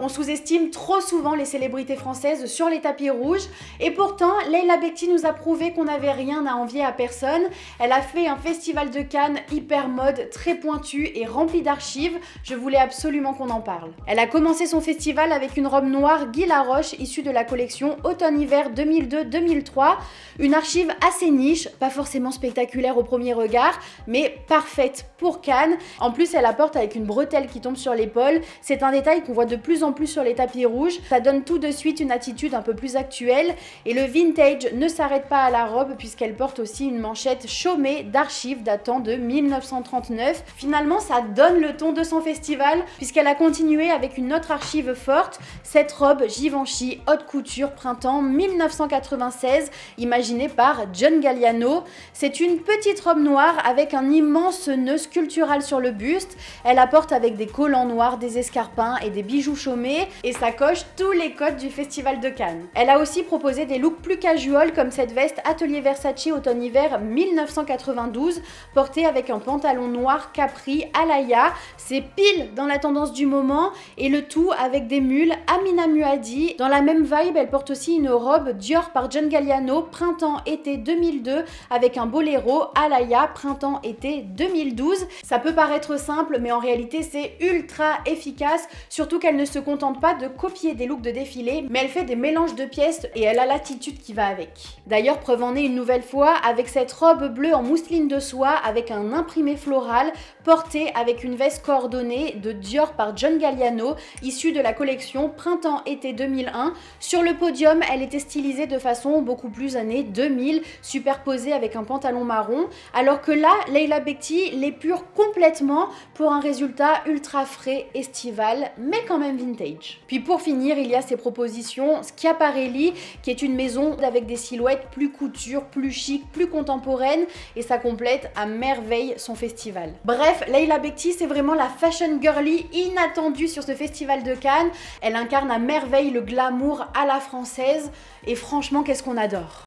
On sous-estime trop souvent les célébrités françaises sur les tapis rouges et pourtant Leila Bekti nous a prouvé qu'on n'avait rien à envier à personne. Elle a fait un festival de Cannes hyper mode, très pointu et rempli d'archives. Je voulais absolument qu'on en parle. Elle a commencé son festival avec une robe noire Guy Laroche issue de la collection Automne-Hiver 2002-2003. Une archive assez niche, pas forcément spectaculaire au premier regard, mais parfaite pour Cannes. En plus, elle apporte avec une bretelle qui tombe sur l'épaule. C'est un détail qu'on voit de plus en plus sur les tapis rouges. Ça donne tout de suite une attitude un peu plus actuelle et le vintage ne s'arrête pas à la robe puisqu'elle porte aussi une manchette chômée d'archives datant de 1939. Finalement, ça donne le ton de son festival puisqu'elle a continué avec une autre archive forte, cette robe Givenchy haute couture printemps 1996 imaginée par John Galliano. C'est une petite robe noire avec un immense nœud sculptural sur le buste. Elle apporte avec des collants noirs, des escarpins et des bijoux chômés et ça coche tous les codes du Festival de Cannes. Elle a aussi proposé des looks plus casual comme cette veste Atelier Versace automne-hiver 1992 portée avec un pantalon noir capri Alaya. C'est pile dans la tendance du moment et le tout avec des mules Amina Muaddi. Dans la même vibe, elle porte aussi une robe Dior par John Galliano printemps-été 2002 avec un boléro Alaya printemps-été 2012. Ça peut paraître simple mais en réalité c'est ultra efficace, surtout qu'elle ne se contente pas de copier des looks de défilé, mais elle fait des mélanges de pièces et elle a l'attitude qui va avec. D'ailleurs, preuve en est une nouvelle fois avec cette robe bleue en mousseline de soie avec un imprimé floral porté avec une veste coordonnée de Dior par John Galliano issue de la collection Printemps-été 2001. Sur le podium, elle était stylisée de façon beaucoup plus années 2000, superposée avec un pantalon marron, alors que là, Leila Bekti l'épure complètement pour un résultat ultra frais estival, mais quand même vintage. Puis pour finir, il y a ces propositions Schiaparelli, qui est une maison avec des silhouettes plus couture, plus chic, plus contemporaines, et ça complète à merveille son festival. Bref, Leila Bekti, c'est vraiment la fashion girly inattendue sur ce festival de Cannes. Elle incarne à merveille le glamour à la française, et franchement, qu'est-ce qu'on adore.